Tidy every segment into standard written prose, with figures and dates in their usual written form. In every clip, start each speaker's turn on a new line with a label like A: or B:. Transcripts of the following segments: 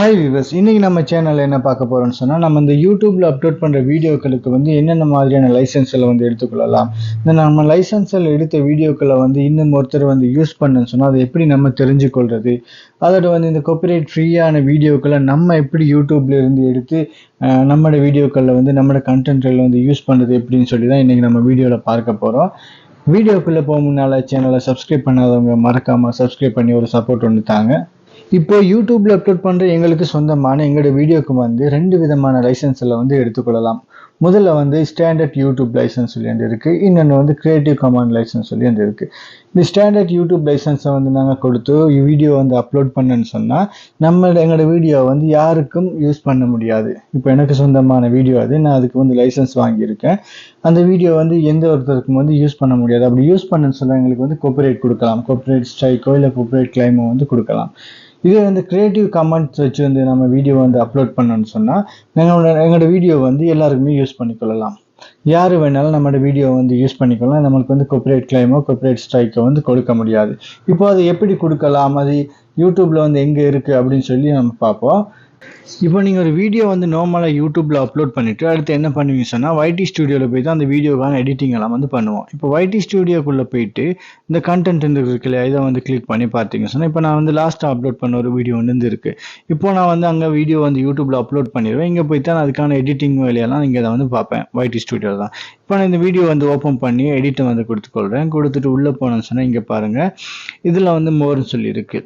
A: Hi viewers, இன்னைக்கு நம்ம சேனல்ல என்ன பார்க்க போறோம்னு சொன்னா, நம்ம இந்த யூடியூப்ல அப்லோட் பண்ற வீடியோக்களுக்கு வந்து என்னென்ன மாதிரியான லைசன்ஸ்களை வந்து எடுத்துக்கொள்ளலாம். இந்த நம்ம லைசன்ஸ்ல எடுத்த வீடியோக்களை வந்து இன்னும் ஒருத்தர் வந்து யூஸ் பண்ணணும்னு சொன்னா அதை எப்படி நம்ம தெரிஞ்சுக்கொள்றது, அதோட வந்து இந்த காப்பிரைட் ஃப்ரீயான வீடியோக்களை நம்ம எப்படி யூடியூப்ல இருந்து எடுத்து நம்மளோட வீடியோக்களில் வந்து நம்மளோட கண்டென்ட்ல வந்து யூஸ் பண்றது எப்படின்னு சொல்லி தான் இன்னைக்கு நம்ம வீடியோல பார்க்க போறோம். வீடியோக்குள்ள போக முன்னால சேனலை சப்ஸ்கிரைப் பண்ணாதவங்க மறக்காம சப்ஸ்கிரைப் பண்ணி ஒரு சப்போர்ட் ஒன்று தாங்க. இப்போ யூடியூப்ல அப்லோட் பண்ற எங்களுக்கு சொந்தமான எங்களோட வீடியோக்கு வந்து 2 விதமான லைசன்ஸ்ல வந்து எடுத்துக்கொள்ளலாம். முதல்ல வந்து ஸ்டாண்டர்ட் யூடியூப் லைசன்ஸ் சொல்லி இருக்கு, இன்னொன்று வந்து கிரியேட்டிவ் கமாண்ட் லைசன்ஸ் சொல்லி இருக்கு. இந்த ஸ்டாண்டர்ட் யூடியூப் லைசன்ஸை வந்து நாங்கள் கொடுத்து வீடியோ வந்து அப்லோட் பண்ணேன்னு சொன்னால் எங்களோட வீடியோ வந்து யாருக்கும் யூஸ் பண்ண முடியாது. இப்போ எனக்கு சொந்தமான வீடியோ அது, நான் அதுக்கு வந்து லைசன்ஸ் வாங்கியிருக்கேன். அந்த வீடியோ வந்து எந்த ஒருத்தருக்கும் வந்து யூஸ் பண்ண முடியாது. அப்படி யூஸ் பண்ணணும்னு சொன்னால் எங்களுக்கு வந்து காப்பிரைட் கொடுக்கலாம், காப்பிரைட் ஸ்ட்ரைக்கோ இல்லை காப்பிரைட் கிளைமோ வந்து கொடுக்கலாம். இதே வந்து கிரியேட்டிவ் கமெண்ட்ஸ் வச்சு வந்து நம்ம வீடியோ வந்து அப்லோட் பண்ணோம்னு சொன்னால் எங்களோட வீடியோ வந்து எல்லாருக்குமே யூஸ் பண்ணிக்கொள்ளலாம். யார் வேணாலும் நம்மளோட வீடியோ வந்து யூஸ் பண்ணிக்கலாம். நம்மளுக்கு வந்து காப்பிரைட் கிளைமோ காப்பிரைட் ஸ்ட்ரைக்கோ வந்து கொடுக்க முடியாது. இப்போ அது எப்படி கொடுக்கலாம், அது யூடியூப்ல வந்து எங்கே இருக்குது அப்படின்னு சொல்லி நம்ம பார்ப்போம். இப்போ நீங்கள் ஒரு வீடியோ வந்து நார்மலாக யூடியூப்ல அப்லோட் பண்ணிட்டு அடுத்து என்ன பண்ணுவீங்க சொன்னால் YT ஸ்டுடியோவில் போய் தான் அந்த வீடியோக்கான எடிட்டிங் எல்லாம் வந்து பண்ணுவோம். இப்போ YT ஸ்டுடியோக்குள்ளே போயிட்டு இந்த கண்டென்ட் இருக்கு இல்லையா, இதை வந்து கிளிக் பண்ணி பார்த்தீங்க சொன்னால், இப்போ நான் வந்து லாஸ்ட்டாக அப்லோட் பண்ண ஒரு வீடியோ வந்து இருக்கு. இப்போ நான் வந்து அங்கே வீடியோ வந்து யூடியூப்ல அப்லோட் பண்ணிடுவேன். இங்கே போய் தான் அதுக்கான எடிட்டிங் வேலையெல்லாம் இங்கே தான் வந்து பார்ப்பேன், YT ஸ்டுடியோ தான். இப்போ நான் இந்த வீடியோ வந்து ஓப்பன் பண்ணி எடிட்டை வந்து கொடுத்துக்கொள்கிறேன். கொடுத்துட்டு உள்ளே போனேன்னு சொன்னால் இங்கே பாருங்கள், இதில் வந்து மோர்னு சொல்லி இருக்கு.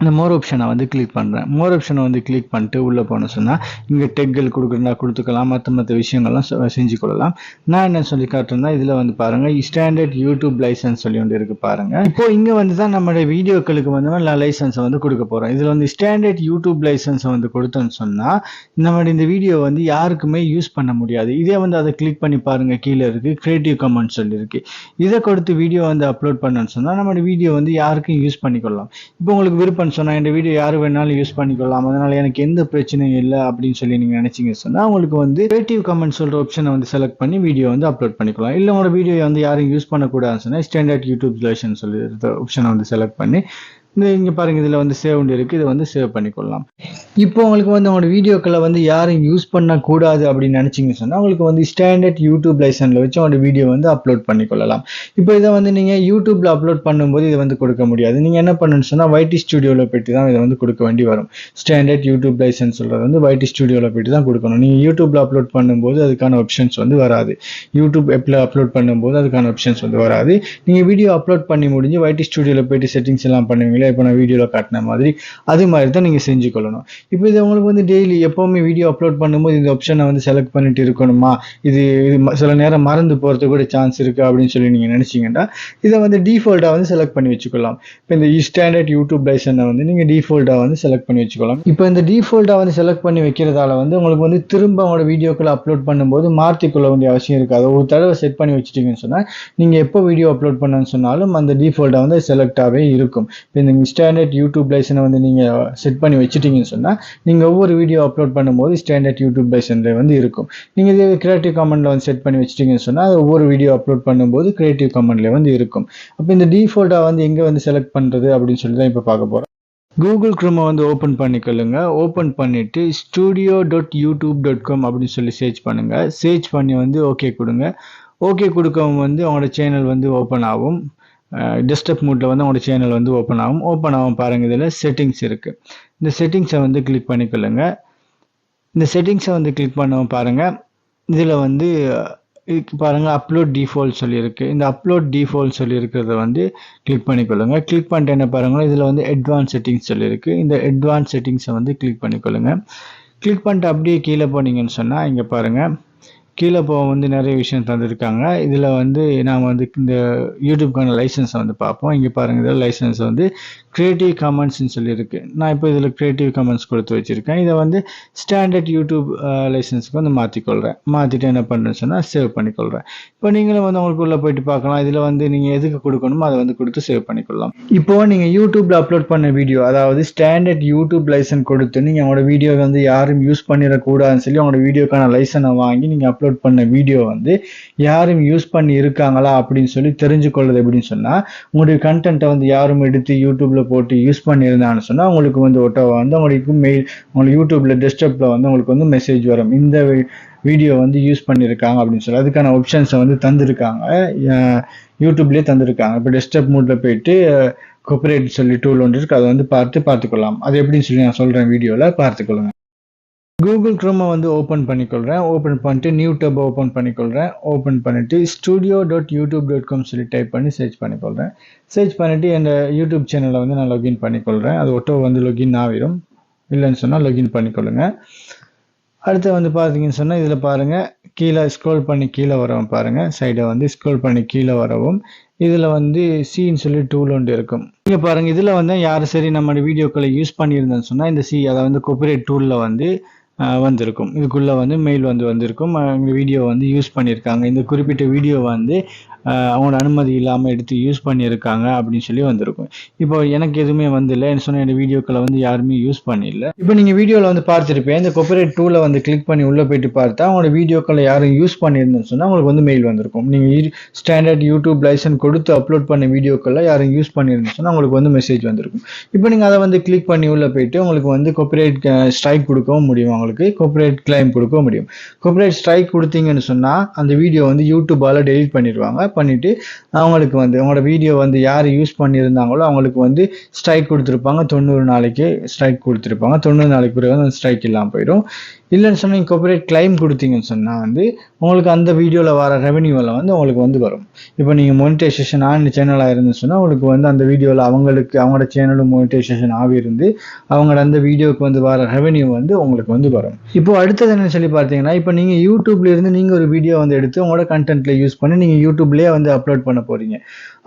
A: இந்த மோர் ஆப்ஷனை வந்து கிளிக் பண்ணுறேன். மோர் ஆப்ஷனை வந்து கிளிக் பண்ணிட்டு உள்ளே போன சொன்னால் இங்கே டெக்கள் கொடுக்குறதா கொடுத்துக்கலாம், மற்ற விஷயங்கள்லாம் செஞ்சு கொள்ளலாம். நான் என்ன சொல்லி காட்டுறேன்னா, இதில் வந்து பாருங்கள் ஸ்டாண்டர்ட் யூடியூப் லைசன்ஸ் சொல்லி ஒன்று இருக்குது பாருங்கள். இப்போ இங்கே வந்து தான் நம்மளுடைய வீடியோக்களுக்கு வந்து லைசன்ஸை வந்து கொடுக்க போகிறோம். இதில் வந்து ஸ்டாண்டர்ட் யூடியூப் லைசன்ஸை வந்து கொடுத்தோன்னு சொன்னால் நம்மளுடைய இந்த வீடியோ வந்து யாருக்குமே யூஸ் பண்ண முடியாது. இதே வந்து அதை கிளிக் பண்ணி பாருங்கள், கீழே இருக்குது கிரியேட்டிவ் கமெண்ட்ஸ் சொல்லியிருக்கு. இதை கொடுத்து வீடியோ வந்து அப்லோட் பண்ணோன்னு சொன்னால் நம்மளுடைய வீடியோ வந்து யாருக்கும் யூஸ் பண்ணிக்கொள்ளலாம். இப்போ உங்களுக்கு விருப்பம் சொன்னா இந்த வீடியோ யாரு வேணாலும் யூஸ் பண்ணிக்கொள்ளலாம், அதனால எனக்கு எந்த பிரச்சனையும் இல்லை அப்படின்னு சொல்லி நீங்க நினைச்சீங்க சொன்னா உங்களுக்கு வந்து கிரியேட்டிவ் கமெண்ட் சொல்ற ஆப்ஷனை வந்து செலக்ட் பண்ணி வீடியோ வந்து அப்லோட் பண்ணிக்கலாம். இல்லை உங்களோட வீடியோ வந்து யாரும் யூஸ் பண்ணக்கூடாதுன்னு சொன்னா ஸ்டாண்டர்ட் யூடியூப் லைசன்ஸ் சொல்லி ஆப்ஷனை வந்து செலக்ட் பண்ணி இங்க பாருங்க, இதுல வந்து சேவ் இருக்கு, இதை வந்து சேவ் பண்ணிக்கொள்ளலாம். இப்போ உங்களுக்கு வந்து உங்களோட வீடியோக்களை வந்து யாரும் யூஸ் பண்ணக்கூடாது அப்படின்னு நினைச்சீங்க சொன்னா உங்களுக்கு வந்து ஸ்டாண்டர்ட் யூடியூப் லைசன்ஸ்ல வச்சு உங்களோட வீடியோ வந்து அப்லோட் பண்ணிக்கொள்ளலாம். இப்போ இதை வந்து நீங்க யூடியூப்ல அப்லோட் பண்ணும்போது இதை வந்து கொடுக்க முடியாது. நீங்க என்ன பண்ணணும்னு சொன்னா YT ஸ்டுடியோல போயிட்டு தான் இதை வந்து கொடுக்க வேண்டி வரும். ஸ்டாண்டர்ட் யூடியூப் லைசன்ஸ் சொல்றது வந்து YT ஸ்டுடியோல போயிட்டு தான் கொடுக்கணும். நீங்க யூடியூப்ல அப்லோட் பண்ணும்போது அதுக்கான ஆப்ஷன்ஸ் வந்து வராது. யூடியூப் ஆப்ல அப்லோட் பண்ணும்போது அதுக்கான ஆப்ஷன்ஸ் வந்து வராது. நீங்க வீடியோ அப்லோட் பண்ணி முடிஞ்சு YT ஸ்டுடியோல போயிட்டு செட்டிங்ஸ் எல்லாம் பண்ணுவீங்க, இப்போ நான் வீடியோல காட்டின மாதிரி அது மாதிரி தான் நீங்க செஞ்சுக்கொள்ளணும். இப்போ இது உங்களுக்கு வந்து டெய்லி எப்பவுமே வீடியோ அப்லோட் பண்ணும்போது இந்த ஆப்ஷனை வந்து செலக்ட் பண்ணிட்டு இருக்கணுமா, இது சில நேரம் மறந்து போறது கூட சான்ஸ் இருக்கு அப்படின்னு சொல்லி நீங்க நினைச்சீங்கன்னா இதை வந்து டிஃபால்ட்டா வந்து செலக்ட் பண்ணி வச்சுக்கலாம். இப்போ இந்த ஸ்டாண்டர்ட் யூடியூப் லைசன்ஸை வந்து நீங்க டிஃபால்ட்டா வந்து செலக்ட் பண்ணி வச்சுக்கலாம். இப்போ இந்த டிஃபால்ட்டா வந்து செலக்ட் பண்ணி வைக்கிறதால வந்து உங்களுக்கு வந்து திரும்ப உங்களோட வீடியோக்களை அப்லோட் பண்ணும்போது மாற்றிக்கொள்ள வேண்டிய அவசியம் இருக்காது. ஒரு தடவை செட் பண்ணி வச்சுட்டீங்கன்னு சொன்னா நீங்க எப்போ வீடியோ அப்லோட் பண்ணணும்னு சொன்னாலும் அந்த டிஃபால்ட்டா வந்து செலக்டாவே இருக்கும். இப்போ இந்த ஸ்டாண்டர்ட் யூடியூப் லைசன்ஸை வந்து நீங்க செட் பண்ணி வச்சுட்டீங்கன்னு சொன்னா நீங்க ஒவ்வொரு வீடியோ அப்லோட் பண்ணும்போது ஸ்டாண்டர்ட் யூடியூப் லைசன்ஸ்ல வந்து இருக்கும். நீங்க இதே கிரியேட்டிவ் கமெண்ட்ல வந்து செட் பண்ணி வச்சிட்டீங்கன்னு சொன்னா ஒவ்வொரு வீடியோ அப்லோட் பண்ணும்போது கிரியேட்டிவ் கமெண்ட்ல வந்து இருக்கும். அப்போ இந்த டிஃபால்ட்டா வந்து எங்க வந்து செலக்ட் பண்றது அப்படின்னு சொல்லி தான் இப்போ பார்க்க போறோம். கூகுள் குரோமை வந்து ஓப்பன் பண்ணிக்கொள்ளுங்க. ஓப்பன் பண்ணிட்டு studio.youtube.com அப்படின்னு சொல்லி சர்ச் பண்ணுங்க. சர்ச் பண்ணி வந்து ஓகே கொடுங்க. ஓகே கொடுக்கவும் வந்து உங்களோட சேனல் வந்து ஓப்பன் ஆகும். டெஸ்க்டாப் மோட்ல வந்து உங்களோட சேனல் வந்து ஓப்பன் ஆகும் பாருங்க. இதில் செட்டிங்ஸ் இருக்கு, இந்த செட்டிங்ஸை வந்து கிளிக் பண்ணிக்கொள்ளுங்க. இந்த செட்டிங்ஸை வந்து கிளிக் பண்ணவும் பாருங்க, இதில் வந்து பாருங்க அப்லோட் டிஃபால்ட் சொல்லியிருக்கு. இந்த அப்லோட் டிஃபால்ட் சொல்லி இருக்கிறத வந்து கிளிக் பண்ணிக்கொள்ளுங்க. கிளிக் பண்ணிட்டு என்ன பாருங்க, இதில் வந்து அட்வான்ஸ் செட்டிங்ஸ் சொல்லியிருக்கு. இந்த அட்வான்ஸ் செட்டிங்ஸை வந்து கிளிக் பண்ணிக்கொள்ளுங்க. கிளிக் பண்ணிட்டு அப்படியே கீழே போனீங்கன்னு சொன்னால் இங்கே பாருங்க, கீழே போக வந்து நிறைய விஷயம் தந்துருக்காங்க. இதில் வந்து நாம் வந்து இந்த யூடியூப்கான லைசன்ஸை வந்து பார்ப்போம். இங்கே பாருங்கள், இதில் லைசன்ஸ் வந்து கிரியேட்டிவ் கமெண்ட்ஸ்ன்னு சொல்லியிருக்கு. நான் இப்போ இதில் கிரியேட்டிவ் கமெண்ட்ஸ் கொடுத்து வச்சுருக்கேன். இதை வந்து ஸ்டாண்டர்ட் யூடியூப் லைசன்ஸுக்கு வந்து மாற்றிக்கொள்கிறேன். மாற்றிட்டு என்ன பண்ணுறேன்னு சொன்னால் சேவ் பண்ணிக்கொள்கிறேன். இப்போ நீங்களும் வந்து உங்களுக்குள்ளே போயிட்டு பார்க்கலாம். இதில் வந்து நீங்கள் எதுக்கு கொடுக்கணுமோ அதை வந்து கொடுத்து சேவ் பண்ணிக்கொள்ளலாம். இப்போது நீங்கள் யூடியூப்பில் அப்லோட் பண்ண வீடியோ, அதாவது ஸ்டாண்டர்ட் யூடியூப் லைசன்ஸ் கொடுத்து நீங்கள் உங்களோட வீடியோ வந்து யாரும் யூஸ் பண்ணிடக்கூடாதுன்னு சொல்லி உங்களோட வீடியோக்கான லைசனை வாங்கி நீங்கள் அப்லோட் பண்ண வீடியோ வந்து யாரும் யூஸ் பண்ணி இருக்காங்களா அப்படின்னு சொல்லி தெரிஞ்சுக்கொள்வது எப்படின்னு சொன்னா, உங்களுடைய கண்டென்ட்டை வந்து யாரும் எடுத்து யூடியூப்ல போட்டு யூஸ் பண்ணியிருந்தாங்கன்னு சொன்னா உங்களுக்கு வந்து ஒட்டோவா வந்து உங்களுக்கு மெயில் உங்களுக்கு யூடியூப்ல டெஸ்க்டாப்ல வந்து உங்களுக்கு வந்து மெசேஜ் வரும். இந்த வீடியோ வந்து யூஸ் பண்ணியிருக்காங்க அப்படின்னு சொல்லி அதுக்கான ஆப்ஷன்ஸை வந்து தந்திருக்காங்க. யூடியூப்லேயே தந்திருக்காங்க. இப்போ டெஸ்க்டாப் மூட்ல போயிட்டு காப்பிரைட் சொல்லி டூல் ஒன்று இருக்கு, அதை வந்து பார்த்துக்கொள்ளலாம். அது எப்படின்னு சொல்லி நான் சொல்றேன் வீடியோவில் பார்த்துக்கொள்ளுங்க. கூகுள் குரோமை வந்து ஓப்பன் பண்ணிக்கொள்கிறேன். ஓப்பன் பண்ணிட்டு நியூ டேப் ஓப்பன் பண்ணிக்கொள்கிறேன். ஓப்பன் பண்ணிட்டு studio.youtube.com சொல்லி டைப் பண்ணி சர்ச் பண்ணிக்கொள்கிறேன். சர்ச் பண்ணிட்டு என் யூடியூப் சேனலை வந்து நான் லாகின் பண்ணிக்கொள்கிறேன். அது ஒட்டோ வந்து லாகின் ஆகிரும். இல்லைன்னு சொன்னால் லாகின் பண்ணிக்கொள்ளுங்க. அடுத்து வந்து பார்த்தீங்கன்னு சொன்னால் இதில் பாருங்கள், கீழே ஸ்க்ரோல் பண்ணி கீழே வரவும் பாருங்கள், சைடை வந்து ஸ்க்ரோல் பண்ணி கீழே வரவும் இதில் வந்து சின்னு சொல்லி டூல் ஒன்று இருக்கும். இங்கே பாருங்கள், இதில் வந்து யாரும் சரி நம்ம வீடியோக்களை யூஸ் பண்ணியிருந்தேன்னு சொன்னால் இந்த அதை வந்து காப்பிரைட் டூலில் வந்து வந்திருக்கும். இதுக்குள்ளே வந்து மெயில் வந்து வந்திருக்கும். இந்த வீடியோ வந்து யூஸ் பண்ணியிருக்காங்க, இந்த குறிப்பிட்ட வீடியோ வந்து அவங்களோட அனுமதி இல்லாமல் எடுத்து யூஸ் பண்ணியிருக்காங்க அப்படின்னு சொல்லி வந்திருக்கும். இப்போ எனக்கு எதுவுமே வந்துஇல்லை, என்ன சொன்ன இந்த வீடியோக்களை வந்து யாருமே யூஸ் பண்ணிடல. இப்போ நீங்கள் வீடியோவில் வந்து பார்த்துருப்பேன், இந்த காப்பிரைட் டூலை வந்து கிளிக் பண்ணி உள்ளே போயிட்டு பார்த்தா அவங்களோட வீடியோக்களை யாரும் யூஸ் பண்ணியிருந்தேன்னு சொன்னால் உங்களுக்கு வந்து மெயில் வந்திருக்கும். நீங்கள் ஸ்டாண்டர்ட் யூடியூப் லைசன்ஸ் கொடுத்து அப்லோட் பண்ண வீடியோக்களை யாரும் யூஸ் பண்ணியிருந்தேன்னு சொன்னால் உங்களுக்கு வந்து மெசேஜ் வந்திருக்கும். இப்போ நீங்கள் அதை வந்து கிளிக் பண்ணி உள்ளே போயிட்டு உங்களுக்கு வந்து காப்பிரைட் ஸ்ட்ரைக் கொடுக்கவும் முடியும், உங்களுக்கு காப்பிரைட் கிளைம் கொடுக்கவும் முடியும். காப்பிரைட் ஸ்ட்ரைக் கொடுத்தீங்கன்னு சொன்னால் அந்த வீடியோ வந்து யூடியூபால் டெலிட் பண்ணிடுவாங்க. பண்ணிட்டு அவங்களுக்கு வந்து அவங்களோட வீடியோ வந்து யார் யூஸ் பண்ணியிருந்தாங்களோ அவங்களுக்கு வந்து ஸ்ட்ரைக் கொடுத்துருப்பாங்க. 90 நாளைக்கு ஸ்ட்ரைக் கொடுத்துருப்பாங்க. 90 நாளைக்கு பிறகு அந்த ஸ்ட்ரைக் இல்லாமல் போயிடும். இல்லைன்னு சொன்னால் நீங்கள் காப்பிரைட் கிளைம் கொடுத்தீங்கன்னு சொன்னால் வந்து உங்களுக்கு அந்த வீடியோவில் வர ரெவன்யூவில் வந்து உங்களுக்கு வந்து வரும். இப்போ நீங்கள் மோனிட்டைசேஷன் ஆன சேனலாக இருந்துன்னு சொன்னால் உங்களுக்கு வந்து அந்த வீடியோவில் அவங்களோட சேனலும் மோனிட்டைசேஷன் ஆகி இருந்து அவங்களோட அந்த வீடியோவுக்கு வந்து வர ரெவன்யூ வந்து உங்களுக்கு வந்து வரும். இப்போ அடுத்தது என்னன்னு சொல்லி பார்த்தீங்கன்னா, இப்போ நீங்கள் யூடியூப்ல இருந்து நீங்கள் ஒரு வீடியோ வந்து எடுத்து உங்களோட கண்டென்ட்ல யூஸ் பண்ணி நீங்கள் யூடியூப்லேயே வந்து அப்லோட் பண்ண போறீங்க.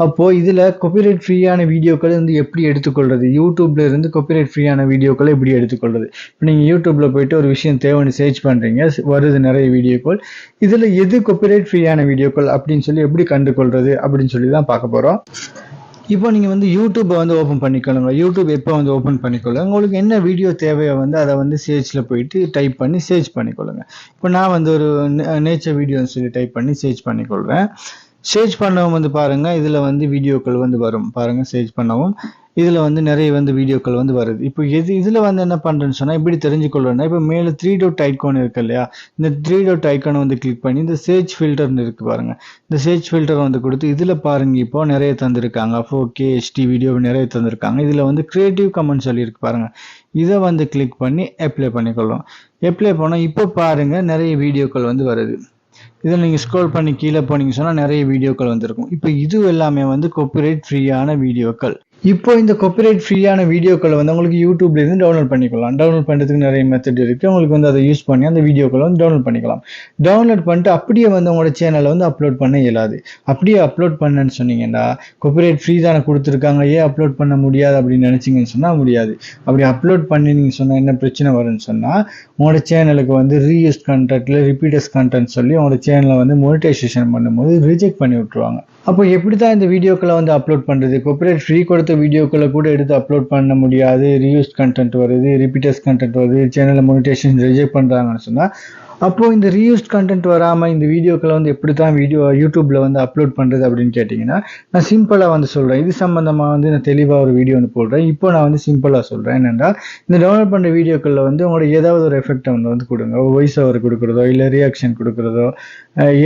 A: அப்போது இதில் காப்பிரைட் ஃப்ரீயான வீடியோக்களை வந்து எப்படி எடுத்துக்கொள்வது, யூடியூப்ல இருந்து காப்பிரைட் ஃப்ரீயான வீடியோக்களை எப்படி எடுத்துக்கொள்வது. இப்போ நீங்கள் யூடியூப்ல போயிட்டு ஒரு விஷயம் தேவைன்னு சர்ச் பண்ணுறீங்க, வருது நிறைய வீடியோக்கள். இதில் எது காப்பிரைட் ஃப்ரீயான வீடியோக்கள் அப்படின்னு சொல்லி எப்படி கண்டுகொள்றது அப்படின்னு சொல்லி தான் பார்க்க போகிறோம். இப்போ நீங்கள் வந்து யூடியூப்பை வந்து ஓப்பன் பண்ணிக்கொள்ளுங்க. யூடியூப் எப்போ வந்து ஓப்பன் பண்ணிக்கொள்ளுங்க, உங்களுக்கு என்ன வீடியோ தேவையோ வந்து அதை வந்து சர்ச்சில் போயிட்டு டைப் பண்ணி சர்ச் பண்ணிக்கொள்ளுங்க. இப்போ நான் வந்து ஒரு நேச்சர் வீடியோன்னு சொல்லி டைப் பண்ணி சர்ச் பண்ணிக்கொள்கிறேன். சர்ச் பண்ணவும் வந்து பாருங்கள், இதில் வந்து வீடியோக்கள் வந்து வரும் பாருங்கள். சர்ச் பண்ணவும் இதில் வந்து நிறைய வந்து வீடியோக்கள் வந்து வருது. இப்போ இதில் வந்து என்ன பண்ணுறேன்னு சொன்னால் இப்படி தெரிஞ்சுக்கொள்ளணும்னா, இப்போ மேலே 3 டாட் ஐக்கான் இருக்கு இல்லையா, இந்த 3 டாட் ஐக்கானை வந்து கிளிக் பண்ணி இந்த சர்ச் ஃபில்டர்னு இருக்குது பாருங்கள். இந்த சர்ச் ஃபில்டர் வந்து கொடுத்து இதில் பாருங்கள், இப்போ நிறைய தந்திருக்காங்க. 4K HD வீடியோ நிறைய தந்திருக்காங்க. இதில் வந்து கிரியேட்டிவ் கமெண்ட் சொல்லியிருக்கு பாருங்கள். இதை வந்து கிளிக் பண்ணி அப்ளை பண்ணிக்கொள்ளும். அப்ளை பண்ணால் இப்போ பாருங்கள் நிறைய வீடியோக்கள் வந்து வருது. இதில் நீங்கள் ஸ்க்ரோல் பண்ணி கீழே போனீங்க சொன்னால் நிறைய வீடியோக்கள் வந்திருக்கும். இப்போ இது எல்லாமே வந்து காப்பிரைட் ஃப்ரீயான வீடியோக்கள். இப்போ இந்த காப்பிரைட் ஃப்ரீயான வீடியோக்களை வந்து உங்களுக்கு யூடியூப்ல இருந்து டவுன்லோட் பண்ணிக்கலாம். டவுன்லோட் பண்ணுறதுக்கு நிறைய மெத்தட் இருக்குது. உங்களுக்கு வந்து அதை யூஸ் பண்ணி அந்த வீடியோக்களை வந்து டவுன்லோட் பண்ணிக்கலாம். டவுன்லோட் பண்ணிட்டு அப்படியே வந்து உங்களோட சேனலை வந்து அப்லோட் பண்ண இயலாது. அப்படியே அப்லோட் பண்ணேன்னு சொன்னீங்கன்னா, காப்பிரைட் ஃப்ரீ தானே கொடுத்துருக்காங்க, ஏன் அப்லோட் பண்ண முடியாது அப்படின்னு நினச்சிங்கன்னு சொன்னால் முடியாது. அப்படி அப்லோட் பண்ணி நீங்கள் சொன்னால் என்ன பிரச்சனை வரும்னு சொன்னால், உங்களோட சேனலுக்கு வந்து ரீயூஸ் கண்டென்ட்ல ரிப்பீட்டர்ஸ் கண்டென்ட் சொல்லி உங்களோட சேனலை வந்து மோனிட்டைசேஷன் பண்ணும்போது ரிஜெக்ட் பண்ணி விட்டுருவாங்க. அப்போ எப்படி தான் இந்த வீடியோக்களை வந்து அப்லோட் பண்ணுறது? காப்பிரைட் ஃப்ரீ கொடுத்த வீடியோக்களை கூட எடுத்து அப்லோட் பண்ண முடியாது. ரீயூஸ் கண்டென்ட் வருது, ரிப்பீட்டர்ஸ் கண்டென்ட் வருது, சேனலில் மோனிட்டைசேஷன் ரிஜெக்ட் பண்ணுறாங்கன்னு சொன்னால், அப்போது இந்த ரீயூஸ்ட் கண்டென்ட் வராமல் இந்த வீடியோக்களை வந்து எப்படி தான் யூடியூப்பில் வந்து அப்லோட் பண்ணுறது அப்படின்னு கேட்டிங்கன்னா, நான் சிம்பிளாக வந்து சொல்கிறேன். இது சம்மந்தமாக வந்து நான் தெளிவாக ஒரு வீடியோ ஒன்று போடுறேன். இப்போ நான் வந்து சிம்பிளாக சொல்கிறேன். என்னென்னா, இந்த டவுன்லோட் பண்ணுற வீடியோக்களில் வந்து உங்களோட ஏதாவது ஒரு எஃபெக்டை வந்து கொடுங்க. வாய்ஸ் ஓவர் கொடுக்குறதோ இல்லை ரியாக்ஷன் கொடுக்குறதோ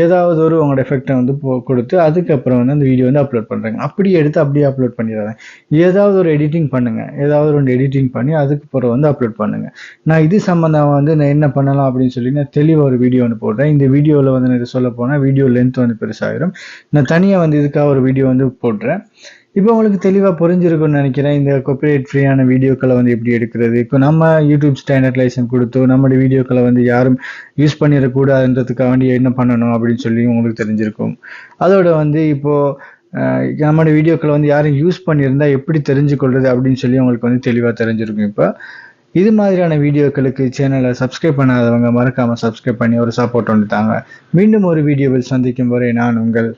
A: ஏதாவது ஒரு உங்களோட எஃபெக்டை வந்து கொடுத்து அதுக்கப்புறம் வந்து அந்த வீடியோ வந்து அப்லோட் பண்ணுறாங்க. அப்படியே எடுத்து அப்படியே அப்லோட் பண்ணிடுறேன். ஏதாவது ஒரு எடிட்டிங் பண்ணுங்கள், ஏதாவது ஒரு எடிட்டிங் பண்ணி அதுக்கப்புறம் வந்து அப்லோட் பண்ணுங்கள். நான் இது சம்மந்தமாக வந்து நான் என்ன பண்ணலாம் அப்படின்னு சொல்லி நான் தெளிவாக ஒரு வீடியோ ஒன்று போடுறேன். இந்த வீடியோவில் வந்து நான் சொல்ல போனால் வீடியோ லென்த் வந்து பெருசாகிடும். நான் தனியாக வந்து இதுக்காக ஒரு வீடியோ வந்து போடுறேன். இப்போ உங்களுக்கு தெளிவாக புரிஞ்சிருக்கும்னு நினைக்கிறேன். இந்த காப்பிரைட் ஃப்ரீயான வீடியோக்களை வந்து எப்படி எடுக்கிறது. இப்போ நம்ம யூடியூப் ஸ்டாண்டர்ட் லைசன்ஸ் கொடுத்து நம்மளுடைய வீடியோக்களை வந்து யாரும் யூஸ் பண்ணிடக்கூடாதுன்றதுக்காக வேண்டி என்ன பண்ணணும் அப்படின்னு சொல்லி உங்களுக்கு தெரிஞ்சிருக்கும். அதோட வந்து இப்போது நம்மளோட வீடியோக்களை வந்து யாரும் யூஸ் பண்ணியிருந்தா எப்படி தெரிஞ்சுக்கொள்வது அப்படின்னு சொல்லி உங்களுக்கு வந்து தெளிவாக தெரிஞ்சிருக்கும். இப்போ இது மாதிரியான வீடியோக்களுக்கு சேனலை சப்ஸ்கிரைப் பண்ணாதவங்க மறக்காமல் சப்ஸ்கிரைப் பண்ணி ஒரு சப்போர்ட் வந்து தாங்க. மீண்டும் ஒரு வீடியோவில் சந்திக்கும் வரை நான் உங்கள்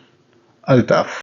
A: அல்தாஃப்.